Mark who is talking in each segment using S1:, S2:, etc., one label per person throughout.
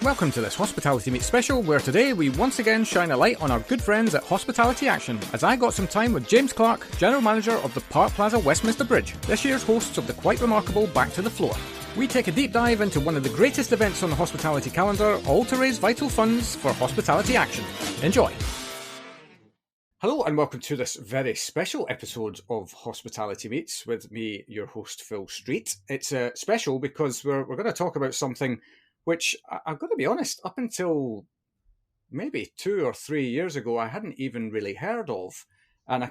S1: Welcome to this Hospitality Meet special, where today we once again shine a light on our good friends at Hospitality Action, as I got some time with James Clarke, General Manager of the Park Plaza Westminster Bridge, this year's hosts of the quite remarkable Back to the Floor. We take a deep dive into one of the greatest events on the hospitality calendar, all to raise vital funds for Hospitality Action. Enjoy! Hello and welcome to this very special episode of Hospitality Meets with me, your host, Phil Street. It's special because we're going to talk about something which, I'm going to be honest, up until maybe 2 or 3 years ago, I hadn't even really heard of. And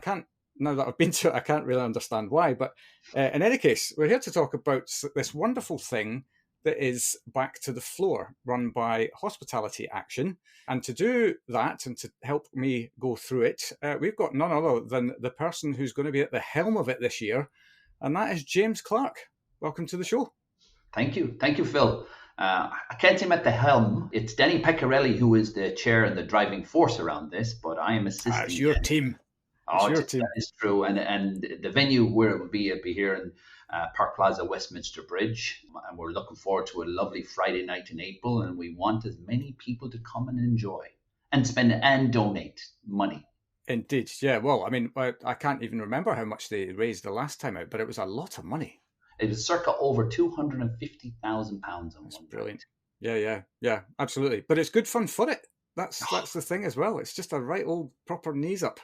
S1: now that I've been to it, I can't really understand why. But in any case, we're here to talk about this wonderful thing that is Back to the Floor, run by Hospitality Action. And to do that and to help me go through it, we've got none other than the person who's going to be at the helm of it this year, and that is James Clarke. Welcome to the show.
S2: Thank you. Thank you, Phil. I can't say I'm at the helm. It's Danny Pecorelli who is the chair and the driving force around this, but I am assisting.
S1: It's your team.
S2: That is true. And the venue where it will be here in Park Plaza Westminster Bridge. And we're looking forward to a lovely Friday night in April. And we want as many people to come and enjoy and spend and donate money.
S1: Indeed. Yeah. Well, I mean, I can't even remember how much they raised the last time out, but it was a lot of money.
S2: It was circa over £250,000 on
S1: That's
S2: one.
S1: Brilliant. Yeah, absolutely. But it's good fun for it. That's the thing as well. It's just a right old proper knees up.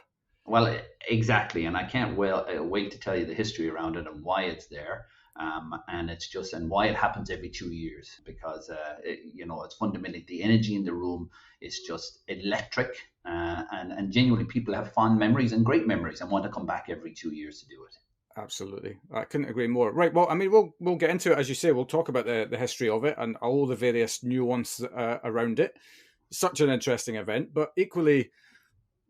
S2: Well, exactly. And I can't wait to tell you the history around it and why it's there. And why it happens every 2 years, because, it's fundamentally the energy in the room is just electric. And genuinely people have fond memories and great memories and want to come back every 2 years to do it.
S1: Absolutely. I couldn't agree more. Right. Well, I mean, we'll get into it, as you say. We'll talk about the history of it and all the various nuance around it. Such an interesting event, but equally,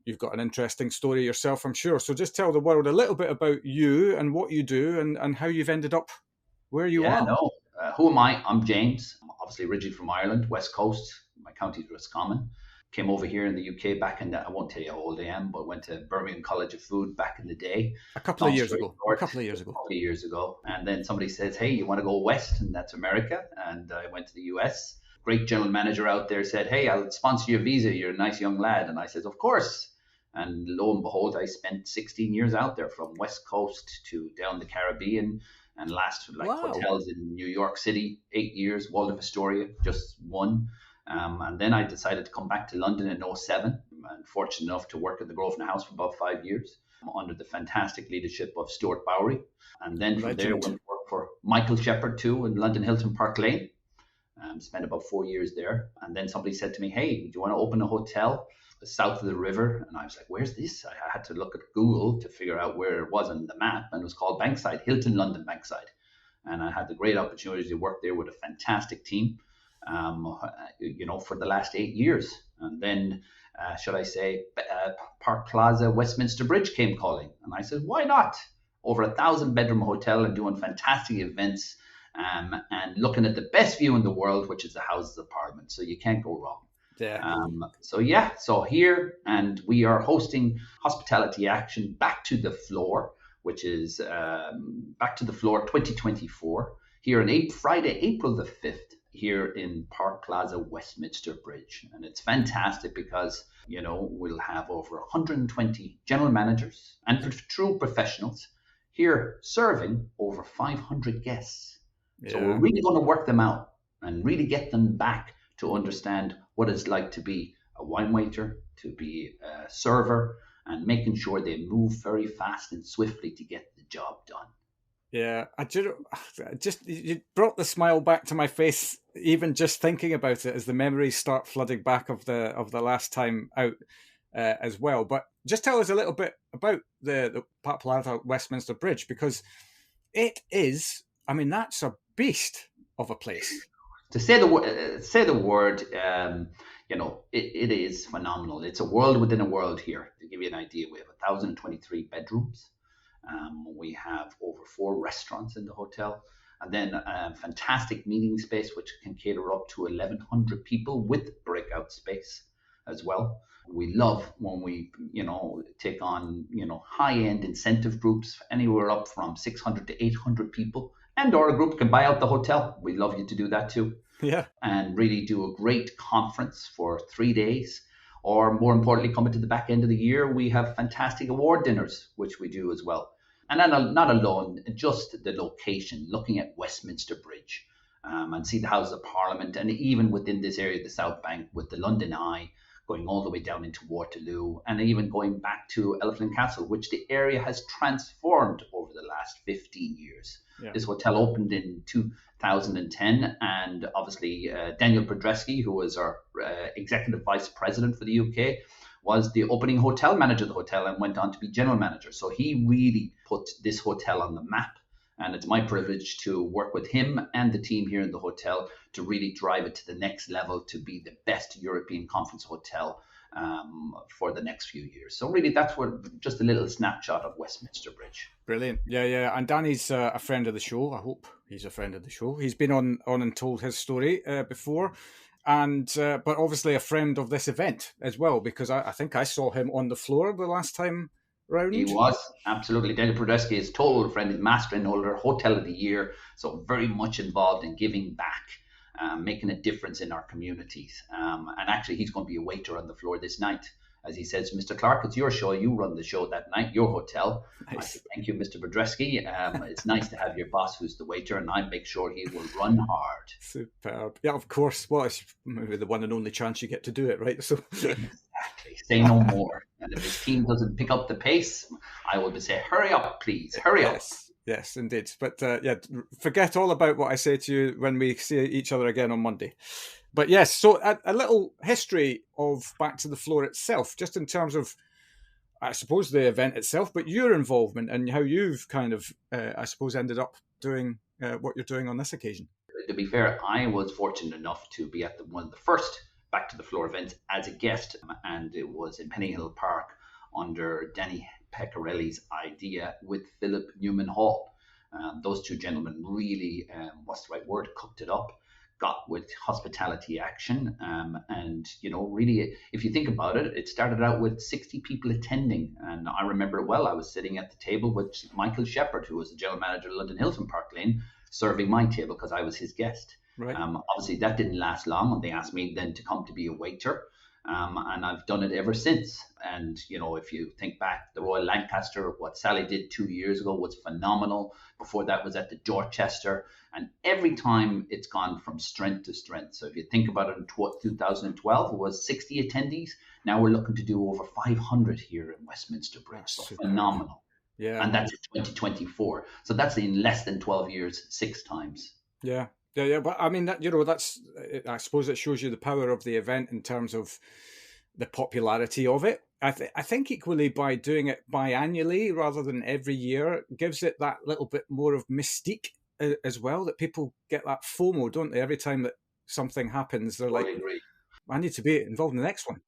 S1: you've got an interesting story yourself, I'm sure. So just tell the world a little bit about you and what you do and how you've ended up where you are.
S2: Who am I? I'm James. I'm obviously originally from Ireland, West Coast. My county is Roscommon. Came over here in the UK back in I won't tell you how old I am, but went to Birmingham College of Food back in the day.
S1: A couple of years ago.
S2: And then somebody says, hey, you want to go west? And that's America. And I went to the US. Great general manager out there said, hey, I'll sponsor your visa. You're a nice young lad. And I said, of course. And lo and behold, I spent 16 years out there, from West Coast to down the Caribbean, and hotels in New York City, 8 years, Waldorf Astoria, just one. And then I decided to come back to London in 2007. I'm fortunate enough to work at the Grosvenor House for about 5 years under the fantastic leadership of Stuart Bowery. And then from there, went to work for Michael Shepherd too in London Hilton Park Lane. Spent about 4 years there. And then somebody said to me, hey, do you want to open a hotel south of the river? And I was like, where's this? I had to look at Google to figure out where it was on the map. And it was called Bankside, Hilton London Bankside. And I had the great opportunity to work there with a fantastic team. For the last 8 years. And then, Park Plaza Westminster Bridge came calling. And I said, why not? Over 1,000 bedroom hotel and doing fantastic events and looking at the best view in the world, which is the Houses of Parliament. So you can't go wrong.
S1: Yeah.
S2: So here, and we are hosting Hospitality Action Back to the Floor, which is Back to the Floor 2024 here on Friday, April the 5th. Here in Park Plaza Westminster Bridge. And it's fantastic because, we'll have over 120 general managers and true professionals here serving over 500 guests. Yeah. So we're really going to work them out and really get them back to understand what it's like to be a wine waiter, to be a server, and making sure they move very fast and swiftly to get the job done.
S1: Yeah, you brought the smile back to my face, even just thinking about it, as the memories start flooding back of the last time out as well. But just tell us a little bit about the Park Plaza Westminster Bridge, because it is, that's a beast of a place.
S2: To say the word, it is phenomenal. It's a world within a world here. To give you an idea, we have 1,023 bedrooms. We have over 4 restaurants in the hotel, and then a fantastic meeting space which can cater up to 1,100 people with breakout space as well. We love when we, take on, high-end incentive groups, anywhere up from 600 to 800 people, and or a group can buy out the hotel. We'd love you to do that too.
S1: Yeah.
S2: and really do a great conference for 3 days. Or more importantly, coming to the back end of the year, we have fantastic award dinners, which we do as well. And then not alone, just the location, looking at Westminster Bridge and see the Houses of Parliament, and even within this area, the South Bank, with the London Eye, going all the way down into Waterloo, and even going back to Elephant and Castle, which the area has transformed over the last 15 years. Yeah. This hotel opened in 2010, and obviously Daniel Pedreski, who was our executive vice president for the UK, was the opening hotel manager of the hotel and went on to be general manager. So he really put this hotel on the map. And it's my privilege to work with him and the team here in the hotel to really drive it to the next level, to be the best European conference hotel for the next few years. So really, that's just a little snapshot of Westminster Bridge.
S1: Brilliant. Yeah. And Danny's a friend of the show. I hope he's a friend of the show. He's been on and told his story before. And but obviously a friend of this event as well, because I think I saw him on the floor the last time round.
S2: He was, absolutely. Daniel Pedreski is total friend, is master and holder, Hotel of the Year, so very much involved in giving back, making a difference in our communities. And actually, he's going to be a waiter on the floor this night. As he says, Mr. Clarke, it's your show. You run the show that night, your hotel. Nice. I say, thank you, Mr. Pedreski. It's nice to have your boss who's the waiter, and I make sure he will run hard.
S1: Superb. Yeah, of course. Well, it's maybe the one and only chance you get to do it, right? So
S2: exactly. Say no more. And if his team doesn't pick up the pace, I will say, hurry up, please. Hurry up.
S1: Yes, indeed. But forget all about what I say to you when we see each other again on Monday. But yes, so a little history of Back to the Floor itself, just in terms of, I suppose, the event itself, but your involvement and how you've kind of, I suppose, ended up doing what you're doing on this occasion.
S2: To be fair, I was fortunate enough to be at one of the first Back to the Floor events as a guest, and it was in Pennyhill Park under Danny Pecorelli's idea with Philip Newman Hall. Those two gentlemen really, what's the right word, cooked it up, got with hospitality action. And, really, if you think about it, it started out with 60 people attending. And I remember it well. I was sitting at the table with Michael Shepherd, who was the general manager of London Hilton Park Lane, serving my table because I was his guest. Right. Obviously, that didn't last long, and they asked me then to come to be a waiter. And I've done it ever since. And, if you think back, the Royal Lancaster, what Sally did 2 years ago was phenomenal. Before that was at the Dorchester. And every time it's gone from strength to strength. So if you think about it, in 2012, it was 60 attendees. Now we're looking to do over 500 here in Westminster Bridge. So phenomenal. Yeah. And that's in 2024. So that's in less than 12 years, 6 times.
S1: Yeah. Yeah, but I mean, that's, I suppose it shows you the power of the event in terms of the popularity of it. I think equally by doing it biannually rather than every year gives it that little bit more of mystique as well, that people get that FOMO, don't they? Every time that something happens, they're totally agree. I need to be involved in the next one.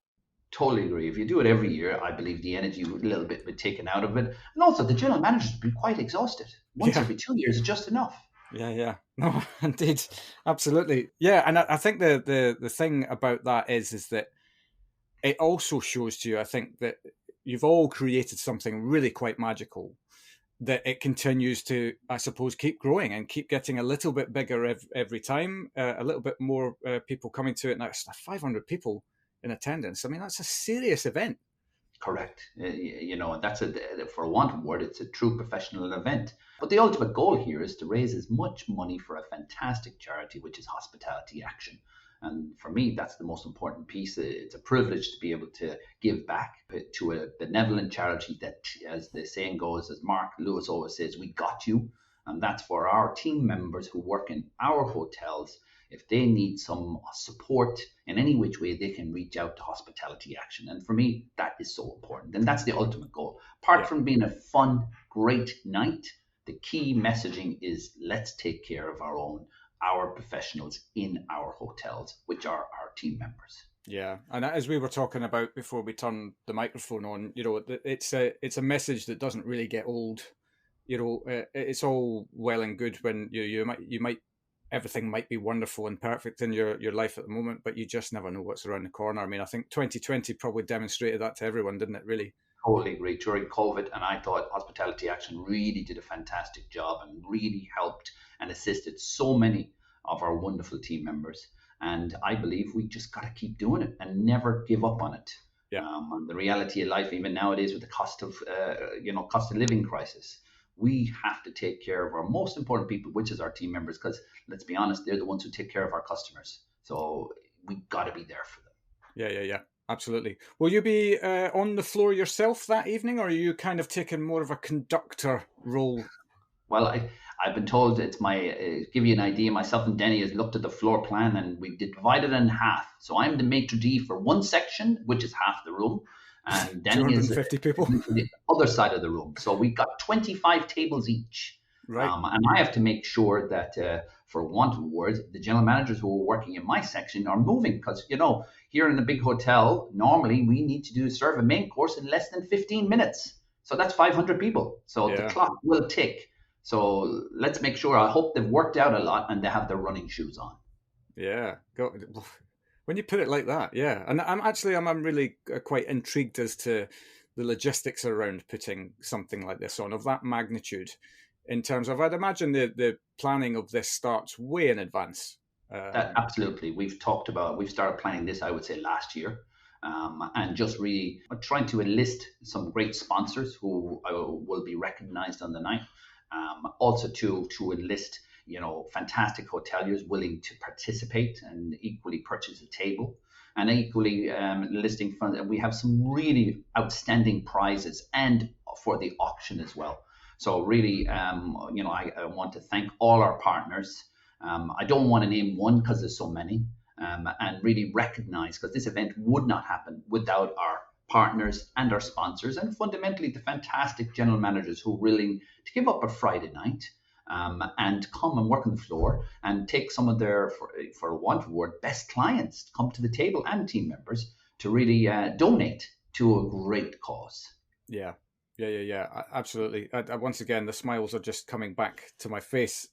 S2: Totally agree. If you do it every year, I believe the energy would a little bit be taken out of it. And also the general managers would be quite exhausted. Once every 2 years is just enough.
S1: Yeah. No, indeed. Absolutely. Yeah. And I think the thing about that is that it also shows to you, I think, that you've all created something really quite magical, that it continues to, I suppose, keep growing and keep getting a little bit bigger every time, a little bit more people coming to it. Now, it's 500 people in attendance. I mean, that's a serious event.
S2: Correct. That's for want of a word, it's a true professional event. But the ultimate goal here is to raise as much money for a fantastic charity, which is hospitality action. And for me, that's the most important piece. It's a privilege to be able to give back to a benevolent charity that, as the saying goes, as Mark Lewis always says, we got you. And that's for our team members who work in our hotels. If they need some support in any which way, they can reach out to Hospitality Action. And for me, that is so important. And that's the ultimate goal. Apart from being a fun, great night, the key messaging is let's take care of our professionals in our hotels, which are our team members.
S1: Yeah, and as we were talking about before we turned the microphone on, it's a message that doesn't really get old. It's all well and good when you might everything might be wonderful and perfect in your life at the moment, but you just never know what's around the corner. I mean, I think 2020 probably demonstrated that to everyone, didn't it, really?
S2: Totally agree. During COVID, and I thought Hospitality Action really did a fantastic job and really helped and assisted so many of our wonderful team members. And I believe we just got to keep doing it and never give up on it.
S1: Yeah.
S2: And the reality of life, even nowadays with the cost of living crisis, we have to take care of our most important people, which is our team members, because let's be honest, they're the ones who take care of our customers. So we got to be there for them.
S1: Yeah. Absolutely. Will you be on the floor yourself that evening, or are you kind of taking more of a conductor role?
S2: Well, I've been told it's give you an idea, myself and Danny has looked at the floor plan and we divided it in half. So I'm the maitre d' for one section, which is half the room. And Danny is
S1: 250 people.
S2: The other side of the room. So we've got 25 tables each.
S1: Right.
S2: And I have to make sure that, for want of words, the general managers who are working in my section are moving. Because, here in a big hotel, normally we need to serve a main course in less than 15 minutes. So that's 500 people. So the clock will tick. So let's make sure. I hope they've worked out a lot and they have their running shoes on.
S1: Yeah. When you put it like that, yeah. And I'm really quite intrigued as to the logistics around putting something like this on of that magnitude. In terms of, I'd imagine the planning of this starts way in advance.
S2: Absolutely. We've started planning this, I would say, last year. And just really trying to enlist some great sponsors who will be recognized on the night. Also to enlist, fantastic hoteliers willing to participate and equally purchase a table, and equally listing funds. We have some really outstanding prizes and for the auction as well. So really, I want to thank all our partners. I don't want to name one because there's so many, and really recognize, because this event would not happen without our partners and our sponsors, and fundamentally the fantastic general managers who are willing to give up a Friday night and come and work on the floor and take some of their, for want of a word, best clients to come to the table, and team members to really donate to a great cause.
S1: Yeah, absolutely. Once again, the smiles are just coming back to my face.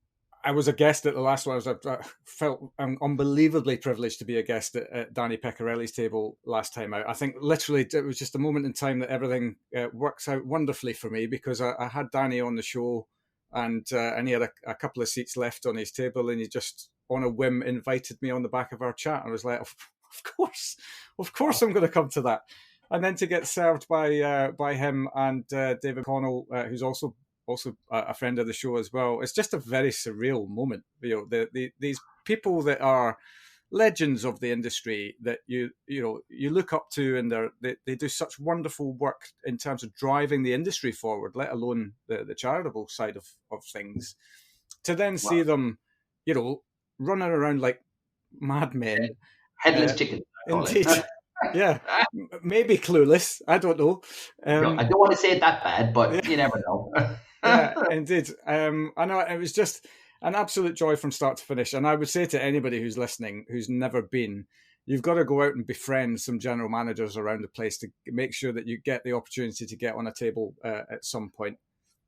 S1: I was a guest at the last one. I felt unbelievably privileged to be a guest at Danny Pecorelli's table last time out. I think literally it was just a moment in time that everything works out wonderfully for me, because I had Danny on the show and he had a couple of seats left on his table, and he just on a whim invited me on the back of our chat. I was like, of course I'm going to come to that. And then to get served by him and David Connell, who's also a friend of the show as well. It's just a very surreal moment. These people that are legends of the industry that you look up to, and they do such wonderful work in terms of driving the industry forward, let alone the charitable side of things. To then see them, running around like madmen,
S2: headless chickens.
S1: Indeed. Yeah, maybe clueless. I don't know.
S2: I don't want to say it that bad, but you never know.
S1: Yeah, indeed. I know it was just an absolute joy from start to finish. And I would say to anybody who's listening, who's never been, you've got to go out and befriend some general managers around the place to make sure that you get the opportunity to get on a table at some point.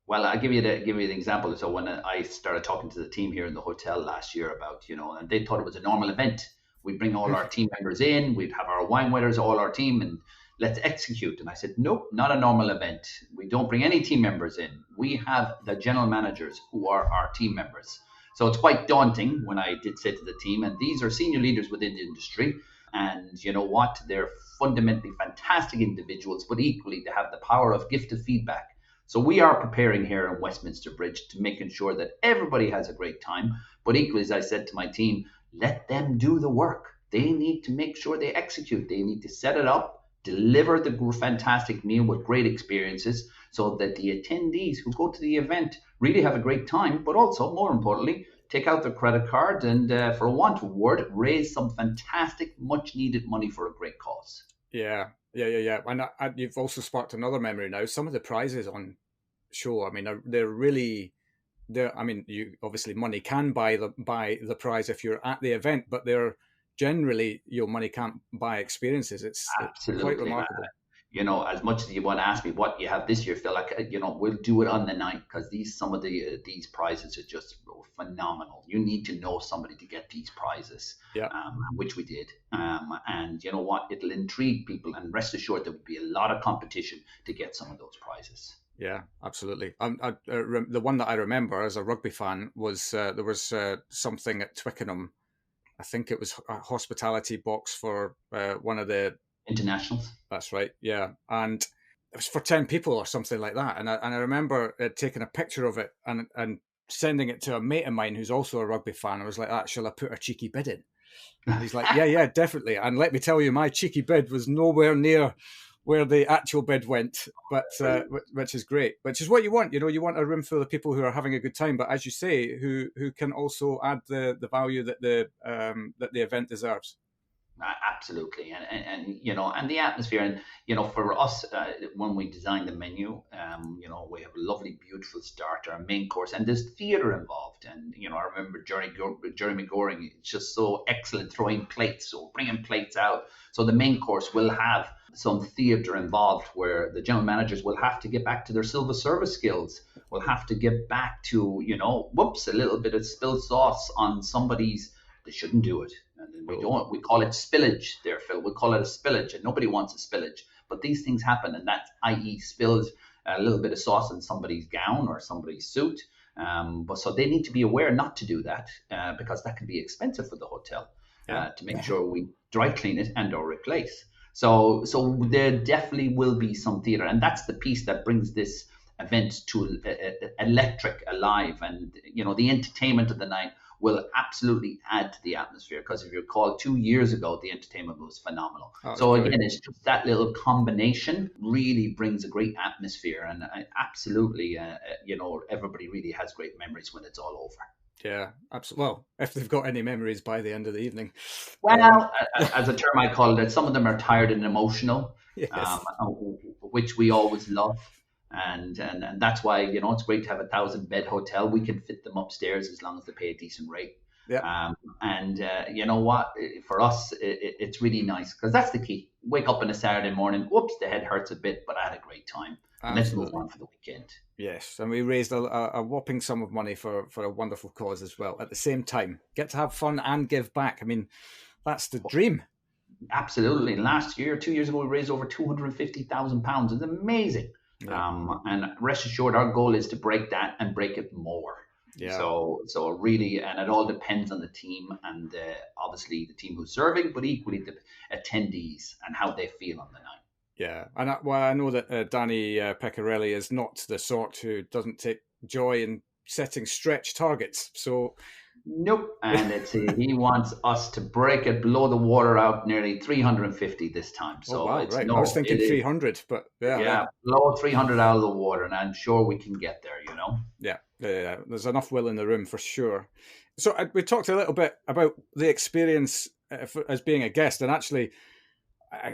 S1: Well,
S2: I'll give you the example. So when I started talking to the team here in the hotel last year about, and they thought it was a normal event. We'd bring all our team members in, we'd have our wine winners, all our team, and let's execute. And I said, nope, not a normal event. We don't bring any team members in. We have the general managers who are our team members. So it's quite daunting when I did say to the team, and these are senior leaders within the industry. And you know what? They're fundamentally fantastic individuals, but equally they have the power of gifted feedback. So we are preparing here in Westminster Bridge to making sure that everybody has a great time. But equally, as I said to my team, let them do the work. They need to make sure they execute. They need to set it up, deliver the fantastic meal with great experiences, so that the attendees who go to the event really have a great time, but also, more importantly, take out their credit card and, for a want of a word, raise some fantastic, much needed money for a great cause.
S1: Yeah. And you've also sparked another memory now. Some of the prizes on show, I mean, they're really... you obviously money can buy the prize if you're at the event, but they're generally money can't buy experiences. It's quite remarkable.
S2: As much as you want to ask me what you have this year, Phil, we'll do it on the night, because some of these prizes are just phenomenal. You need to know somebody to get these prizes, which we did. And you know what? It'll intrigue people, and rest assured there will be a lot of competition to get some of those prizes.
S1: Yeah, absolutely. The one that I remember as a rugby fan was there was something at Twickenham. I think it was a hospitality box for one of the.
S2: Internationals.
S1: That's right. Yeah, and it was for 10 people or something like that. And I remember taking a picture of it and sending it to a mate of mine who's also a rugby fan. I was like, shall I put a cheeky bid in? And he's like, yeah, definitely. And let me tell you, my cheeky bid was nowhere near where the actual bid went, but which is great, which is what you want. You want a room full of people who are having a good time, but as you say, who can also add the value that the event deserves.
S2: Absolutely, and the atmosphere, and for us, when we design the menu, we have a lovely, beautiful starter, a main course, and there's theatre involved. And I remember Jeremy Goring, it's just so excellent throwing plates or bringing plates out. So the main course will have some theatre involved, where the general managers will have to get back to their silver service skills. Will have to get back to a little bit of spilled sauce on somebody's. They shouldn't do it. And we call it spillage there, Phil. We call it a spillage, and nobody wants a spillage. But these things happen, and that, i.e., spilled a little bit of sauce in somebody's gown or somebody's suit. But so they need to be aware not to do that, because that can be expensive for the hotel to make sure we dry clean it and or replace. So there definitely will be some theatre, and that's the piece that brings this event to electric, alive, and the entertainment of the night will absolutely add to the atmosphere, because if you recall 2 years ago, the entertainment was phenomenal. So again, it's just that little combination really brings a great atmosphere, and absolutely, everybody really has great memories when it's all over.
S1: Yeah, absolutely. Well, if they've got any memories by the end of the evening.
S2: Well, as a term I call it, some of them are tired and emotional,
S1: yes.
S2: Which we always love. And that's why it's great to have 1,000-bed hotel. We can fit them upstairs as long as they pay a decent rate.
S1: Yeah.
S2: You know what? For us, it's really nice, because that's the key. Wake up on a Saturday morning, whoops, the head hurts a bit, but I had a great time. And let's move on for the weekend.
S1: Yes, and we raised a whopping sum of money for a wonderful cause as well. At the same time, get to have fun and give back. I mean, that's the dream.
S2: Absolutely. Last year, 2 years ago, we raised over £250,000. It's amazing. Yeah. And rest assured, our goal is to break that and break it more. Yeah. So really, and it all depends on the team, and obviously the team who's serving, but equally the attendees and how they feel on the night.
S1: Yeah, and I know that Danny Pecorelli is not the sort who doesn't take joy in setting stretch targets. So.
S2: Nope, and he wants us to break it, blow the water out nearly 350 this time. So
S1: wow, right. I was thinking 300, but yeah,
S2: blow 300 out of the water, and I'm sure we can get there.
S1: Yeah. There's enough will in the room for sure. So we talked a little bit about the experience as being a guest, and actually,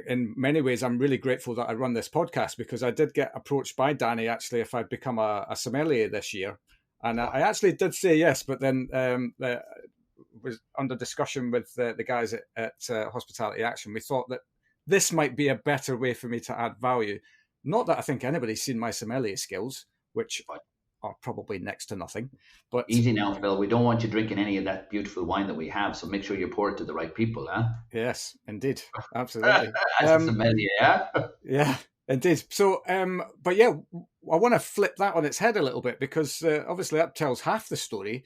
S1: in many ways, I'm really grateful that I run this podcast, because I did get approached by Danny actually if I'd become a sommelier this year. And I actually did say yes, but then was under discussion with the guys at Hospitality Action. We thought that this might be a better way for me to add value. Not that I think anybody's seen my sommelier skills, which are probably next to nothing. But
S2: easy now, Phil. We don't want you drinking any of that beautiful wine that we have, so make sure you pour it to the right people, huh?
S1: Yes, indeed. Absolutely.
S2: As a sommelier, yeah?
S1: Yeah. Indeed. So, but yeah, I want to flip that on its head a little bit, because obviously that tells half the story.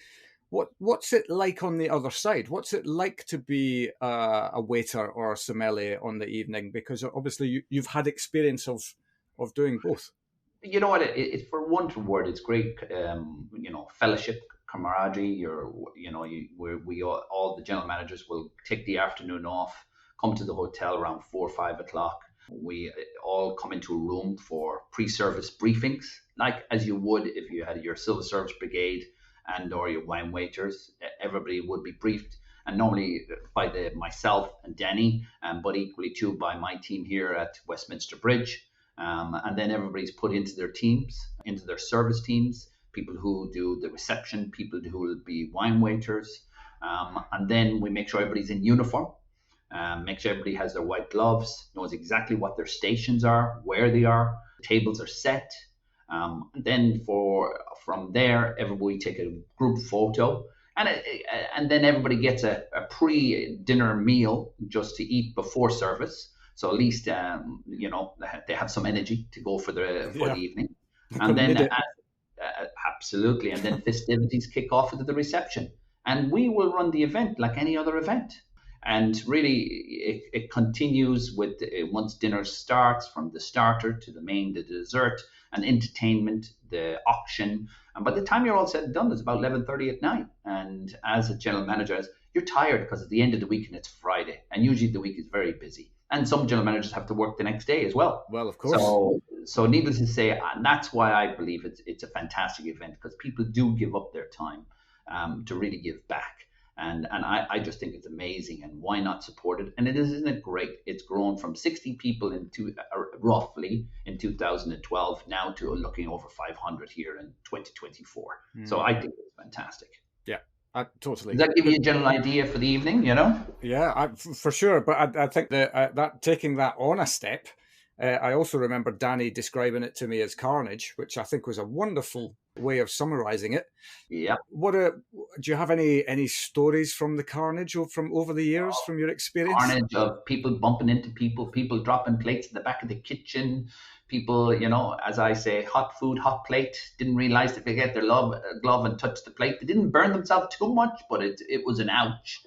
S1: What's it like on the other side? What's it like to be a waiter or a sommelier on the evening? Because obviously you've had experience of doing both.
S2: You know what? It's for one word, it's great. Fellowship, camaraderie. We all the general managers will take the afternoon off, come to the hotel around 4 or 5 o'clock. We all come into a room for pre-service briefings, like as you would if you had your silver service brigade and or your wine waiters. Everybody would be briefed, and normally by myself and Danny, but equally too by my team here at Westminster Bridge. And then everybody's put into their teams, into their service teams, people who do the reception, people who will be wine waiters. And then we make sure everybody's in uniform. Make sure everybody has their white gloves, knows exactly what their stations are, where they are, tables are set. And then from there, everybody take a group photo, and then everybody gets a pre-dinner meal just to eat before service. So at least they have some energy to go for the evening. And then absolutely, and then festivities kick off with the reception, and we will run the event like any other event. And really, it continues with once dinner starts, from the starter to the main, the dessert, and entertainment, the auction. And by the time you're all said and done, it's about 11:30 at night. And as a general manager, you're tired because at the end of the week and it's Friday, and usually the week is very busy. And some general managers have to work the next day as well.
S1: Well, of course.
S2: So needless to say, and that's why I believe it's a fantastic event, because people do give up their time to really give back. And I just think it's amazing, and why not support it? And isn't it great? It's grown from 60 people roughly in 2012 now to looking over 500 here in 2024. So I think it's fantastic.
S1: Yeah, totally.
S2: Does that give you a general idea for the evening?
S1: Yeah, for sure. But I think that taking that on a step, I also remember Danny describing it to me as Carnage, which I think was a wonderful way of summarizing it.
S2: Yeah.
S1: Do you have any stories from the Carnage or from over the years from your experience?
S2: Carnage of people bumping into people dropping plates in the back of the kitchen, people, as I say, hot food, hot plate, didn't realize if they get their glove and touch the plate, they didn't burn themselves too much, but it was an ouch.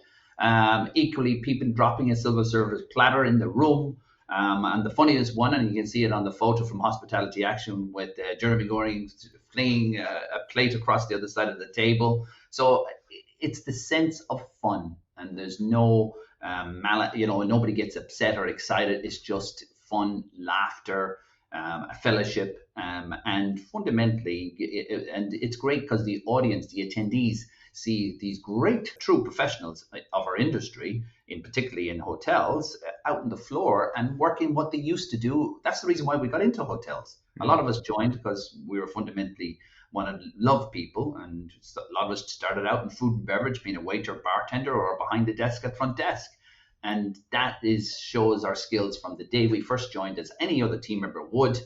S2: Equally, people dropping a silver service platter in the room. And the funniest one, and you can see it on the photo from Hospitality Action with Jeremy Goring flinging a plate across the other side of the table. So it's the sense of fun, and there's no nobody gets upset or excited. It's just fun, laughter, a fellowship, and fundamentally, and it's great because the audience, the attendees, see these great true professionals of our industry, particularly in hotels, out on the floor and working what they used to do. That's the reason why we got into hotels. A lot of us joined because we were fundamentally want to love people, and a lot of us started out in food and beverage, being a waiter, bartender, or behind the desk at front desk. And that shows our skills from the day we first joined, as any other team member would,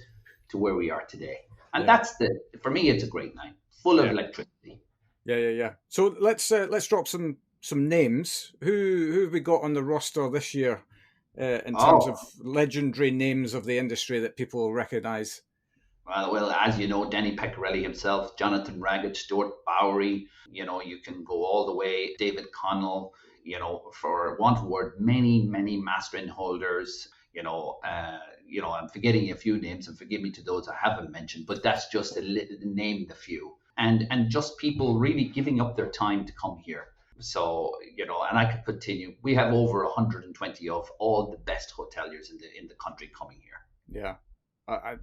S2: to where we are today. And that's for me, it's a great night, full of electricity.
S1: Yeah. So let's drop some names. Who have we got on the roster this year in terms of legendary names of the industry that people will recognise?
S2: Well, as you know, Danny Pecorelli himself, Jonathan Raggett, Stuart Bowery. You can go all the way, David Connell. For want of a word, many master inn holders. I'm forgetting a few names, and forgive me to those I haven't mentioned, but that's just to name the few. And just people really giving up their time to come here. So, and I could continue. We have over 120 of all the best hoteliers in the country coming here.
S1: Yeah,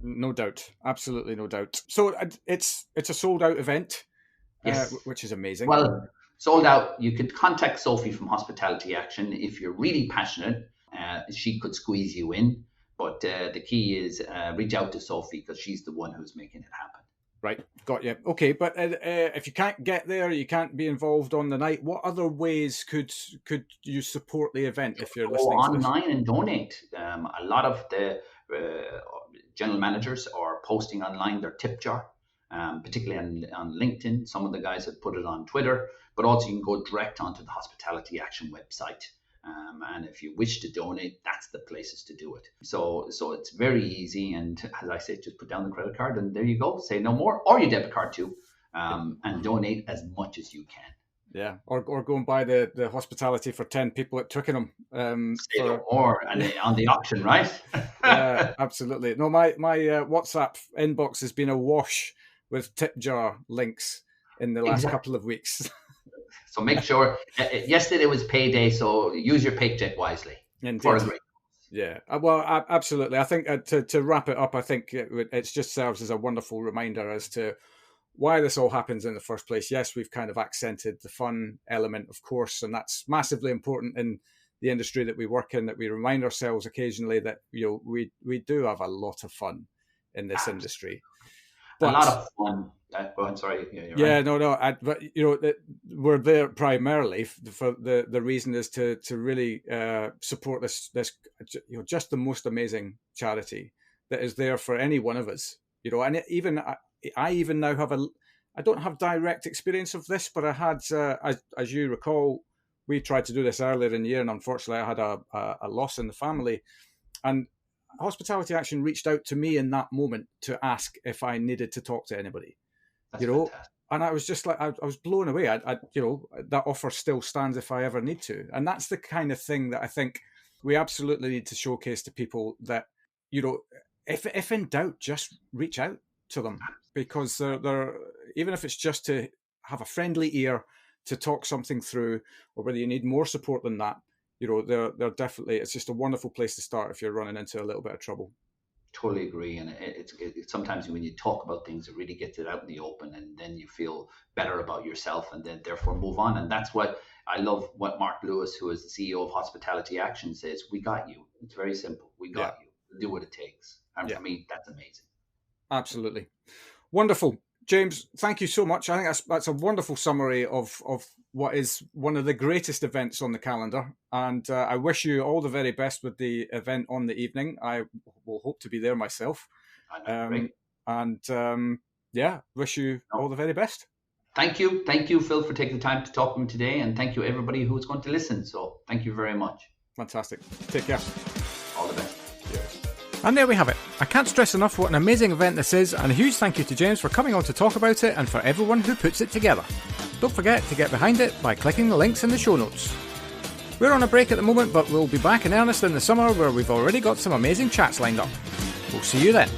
S1: no doubt. Absolutely no doubt. So it's a sold out event,
S2: yes.
S1: Which is amazing.
S2: Well, sold out. You could contact Sophie from Hospitality Action. If you're really passionate, she could squeeze you in. But the key is reach out to Sophie, because she's the one who's making it happen.
S1: Right, got you. Okay, but if you can't get there, you can't be involved on the night, what other ways could you support the event if you're listening to this?
S2: Online and donate. A lot of the general managers are posting online their tip jar, particularly on LinkedIn. Some of the guys have put it on Twitter, but also you can go direct onto the Hospitality Action website. And if you wish to donate, that's the places to do it. So it's very easy. And as I say, just put down the credit card and there you go. Say no more, or your debit card too, and donate as much as you can.
S1: Yeah, or go and buy the hospitality for 10 people at Twickenham.
S2: Say no more, and on the auction, right?
S1: Yeah, absolutely. No, my WhatsApp inbox has been awash with tip jar links in the last couple of weeks.
S2: So make sure, yesterday was payday, so use your paycheck wisely.
S1: Indeed. Yeah, well, absolutely. I think to wrap it up, I think it just serves as a wonderful reminder as to why this all happens in the first place. Yes, we've kind of accented the fun element, of course, and that's massively important in the industry that we work in, that we remind ourselves occasionally that we do have a lot of fun in this industry.
S2: But, a lot of fun. Go on, sorry.
S1: Yeah, right. No. But we're there primarily for the reason is to really support this just the most amazing charity that is there for any one of us. And I even now have I don't have direct experience of this, but I had, as you recall, we tried to do this earlier in the year, and unfortunately I had a loss in the family, and Hospitality Action reached out to me in that moment to ask if I needed to talk to anybody.
S2: That's fantastic.
S1: And I was just like, I was blown away. That offer still stands if I ever need to. And that's the kind of thing that I think we absolutely need to showcase to people, that, if in doubt, just reach out to them, because they're even if it's just to have a friendly ear to talk something through, or whether you need more support than that, they're definitely, it's just a wonderful place to start if you're running into a little bit of trouble.
S2: Totally agree. And it's sometimes when you talk about things, it really gets it out in the open, and then you feel better about yourself, and then therefore move on. And that's what I love, what Mark Lewis, who is the CEO of Hospitality Action, says: we got you. It's very simple. We got you. We'll do what it takes. And for me, that's amazing.
S1: Absolutely. Wonderful. James, thank you so much. I think that's a wonderful summary of what is one of the greatest events on the calendar. And I wish you all the very best with the event on the evening. I will hope to be there myself. Wish you all the very best.
S2: Thank you. Thank you, Phil, for taking the time to talk to me today. And thank you, everybody who's going to listen. So thank you very much.
S1: Fantastic. Take care.
S2: All the best.
S1: Cheers. And there we have it. I can't stress enough what an amazing event this is, and a huge thank you to James for coming on to talk about it, and for everyone who puts it together. Don't forget to get behind it by clicking the links in the show notes. We're on a break at the moment, but we'll be back in earnest in the summer, where we've already got some amazing chats lined up. We'll see you then.